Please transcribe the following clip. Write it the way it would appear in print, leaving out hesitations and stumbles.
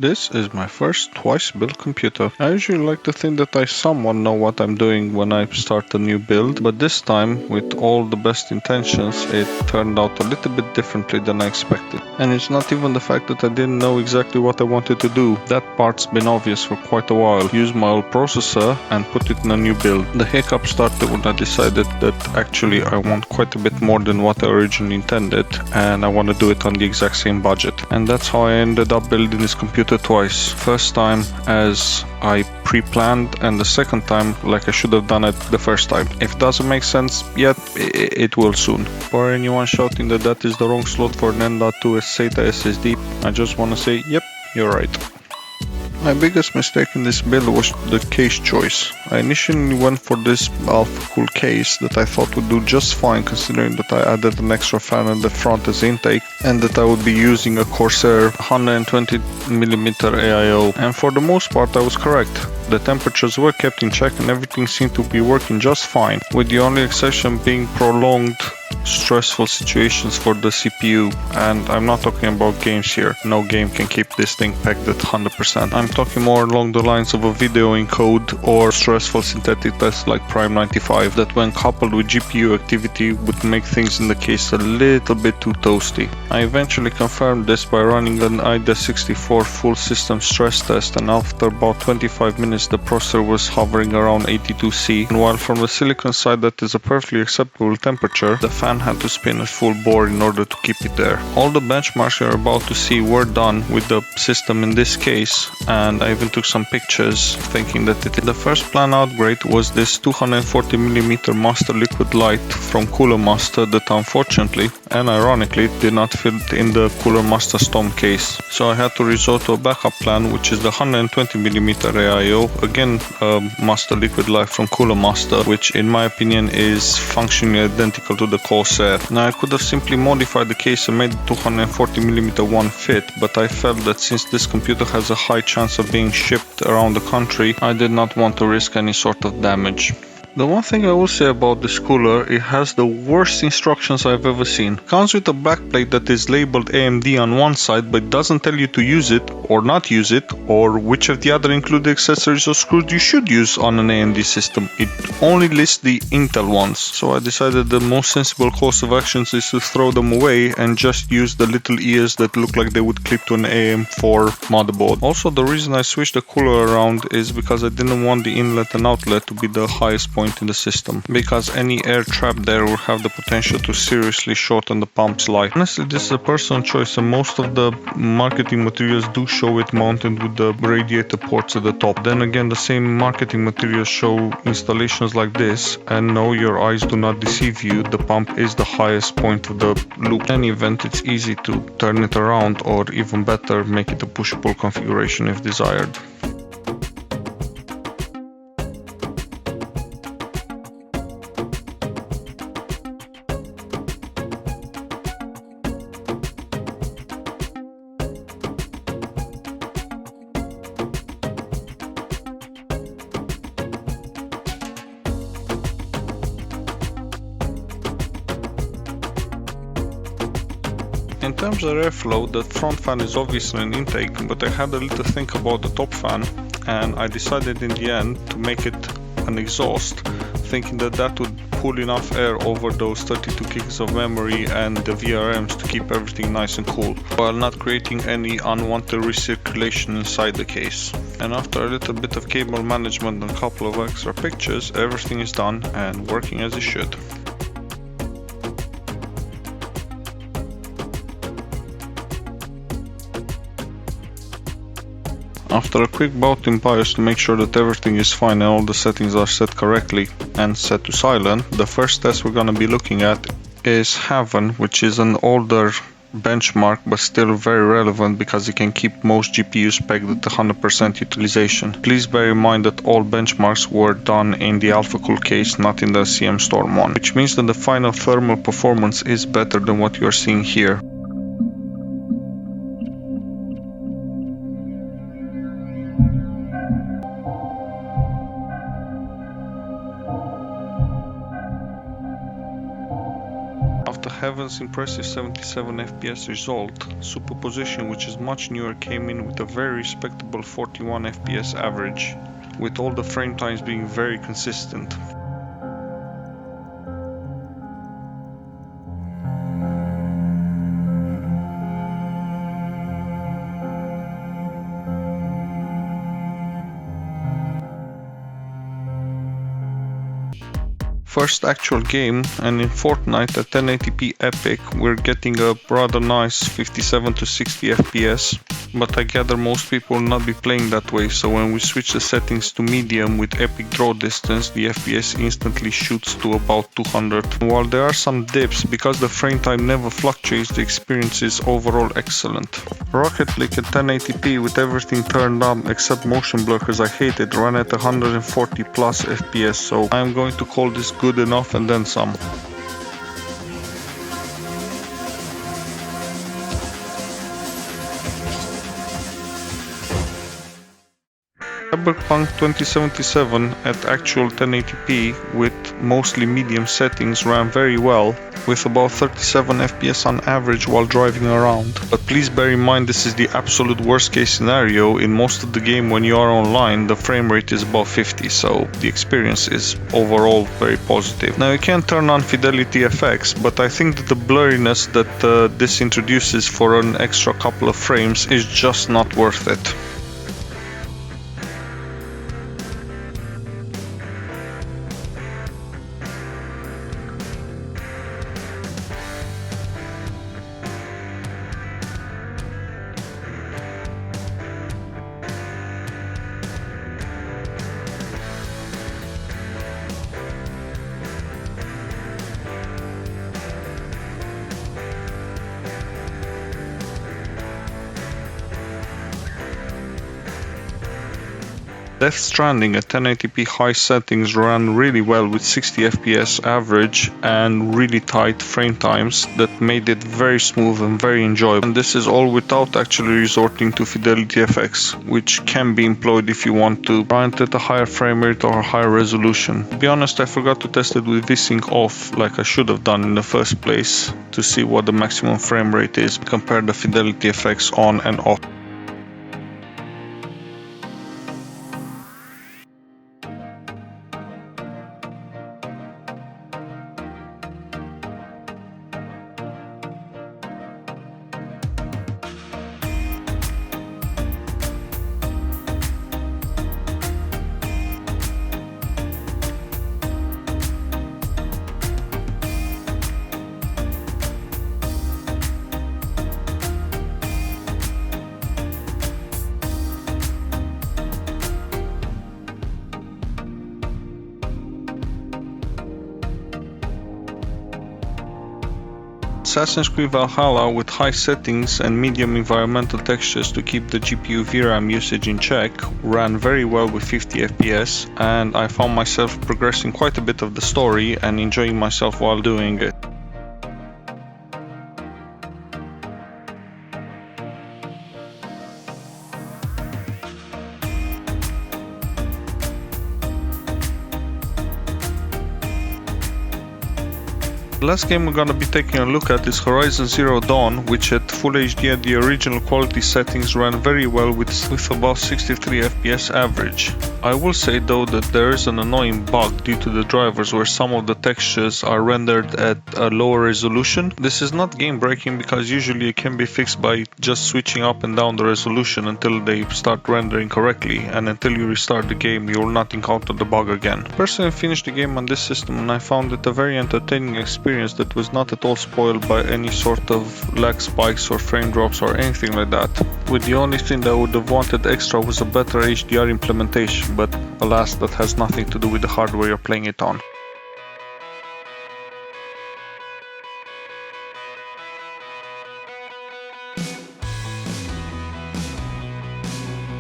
This is my first twice built computer. I usually like to think that I somewhat know what I'm doing when I start a new build, but this time, with all the best intentions, it turned out a little bit differently than I expected. And it's not even the fact that I didn't know exactly what I wanted to do. That part's been obvious for quite a while. Use my old processor and put it in a new build. The hiccup started when I decided that actually I want quite a bit more than what I originally intended, and I want to do it on the exact same budget. And that's how I ended up building this computer twice. First time as I pre-planned, and the second time like I should have done it the first time. If it doesn't make sense yet, it will soon. For anyone shouting that that is the wrong slot for an M.2 SATA SSD, I just want to say, yep, you're right. My biggest mistake in this build was the case choice. I initially went for this alpha cool case that I thought would do just fine, considering that I added an extra fan in the front as intake and that I would be using a Corsair 120mm AIO, and for the most part I was correct. The temperatures were kept in check and everything seemed to be working just fine, with the only exception being prolonged stressful situations for the CPU, and I'm not talking about games here. No game can keep this thing pegged at 100%. I'm talking more along the lines of a video encode or stressful synthetic tests like Prime 95 that when coupled with GPU activity would make things in the case a little bit too toasty. I eventually confirmed this by running an IDA64 full system stress test, and after about 25 minutes the processor was hovering around 82°C, and while from the silicon side that is a perfectly acceptable temperature, the fan had to spin at full bore in order to keep it there. All the benchmarks you're about to see were done with the system in this case, and I even took some pictures thinking that the first plan out great was this 240mm master liquid light from Cooler Master that unfortunately and ironically did not fit in the Cooler Master Storm case. So I had to resort to a backup plan, which is the 120mm AIO, again master liquid light from Cooler Master, which in my opinion is functionally identical to the Corsair. Now I could have simply modified the case and made the 240mm one fit, but I felt that since this computer has a high chance of being shipped around the country, I did not want to risk any sort of damage. The one thing I will say about this cooler, it has the worst instructions I've ever seen. Comes with a backplate that is labeled AMD on one side but doesn't tell you to use it or not use it, or which of the other included accessories or screws you should use on an AMD system. It only lists the Intel ones. So I decided the most sensible course of actions is to throw them away and just use the little ears that look like they would clip to an AM4 motherboard. Also, the reason I switched the cooler around is because I didn't want the inlet and outlet to be the highest point in the system, because any air trapped there will have the potential to seriously shorten the pump's life. Honestly, this is a personal choice, and most of the marketing materials do show it mounted with the radiator ports at the top. Then again, the same marketing materials show installations like this, and no, your eyes do not deceive you, the pump is the highest point of the loop. In any event, it's easy to turn it around, or even better, make it a push-pull configuration if desired. In terms of airflow, the front fan is obviously an intake, but I had a little think about the top fan, and I decided in the end to make it an exhaust, thinking that that would pull enough air over those 32 gigs of memory and the VRMs to keep everything nice and cool, while not creating any unwanted recirculation inside the case. And after a little bit of cable management and a couple of extra pictures, everything is done and working as it should. After a quick bout in BIOS to make sure that everything is fine and all the settings are set correctly and set to silent, the first test we're gonna be looking at is Heaven, which is an older benchmark but still very relevant because it can keep most GPUs pegged at 100% utilization. Please bear in mind that all benchmarks were done in the AlphaCool case, not in the CM Storm one, which means that the final thermal performance is better than what you are seeing here. Heaven's impressive 77 FPS result, Superposition, which is much newer, came in with a very respectable 41 FPS average, with all the frame times being very consistent. First actual game, and in Fortnite at 1080p Epic we're getting a rather nice 57 to 60 FPS, but I gather most people will not be playing that way, so when we switch the settings to medium with Epic draw distance, the FPS instantly shoots to about 200. While there are some dips, because the frame time never fluctuates, the experience is overall excellent. Rocket League at 1080p with everything turned up except motion blur, because I hate it, ran at 140 plus FPS, so I'm going to call this good enough and then some. Cyberpunk 2077 at actual 1080p with mostly medium settings ran very well, with about 37 FPS on average while driving around. But please bear in mind this is the absolute worst case scenario. In most of the game when you are online the frame rate is above 50, so the experience is overall very positive. Now you can turn on fidelity effects, but I think that the blurriness that this introduces for an extra couple of frames is just not worth it. Death Stranding at 1080p high settings ran really well with 60 FPS average and really tight frame times that made it very smooth and very enjoyable. And this is all without actually resorting to fidelity effects, which can be employed if you want to run at a higher frame rate or a higher resolution. To be honest, I forgot to test it with VSync off like I should have done in the first place to see what the maximum frame rate is, compare the fidelity effects on and off. Assassin's Creed Valhalla with high settings and medium environmental textures to keep the GPU VRAM usage in check ran very well with 50 FPS, and I found myself progressing quite a bit of the story and enjoying myself while doing it. The last game we're gonna be taking a look at is Horizon Zero Dawn, which at Full HD at the original quality settings ran very well with about 63 FPS average. I will say though that there is an annoying bug due to the drivers where some of the textures are rendered at a lower resolution. This is not game breaking because usually it can be fixed by just switching up and down the resolution until they start rendering correctly, and until you restart the game you will not encounter the bug again. Personally, I finished the game on this system and I found it a very entertaining experience that was not at all spoiled by any sort of lag spikes or frame drops or anything like that. With the only thing that I would have wanted extra was a better HDR implementation, but alas, that has nothing to do with the hardware you're playing it on.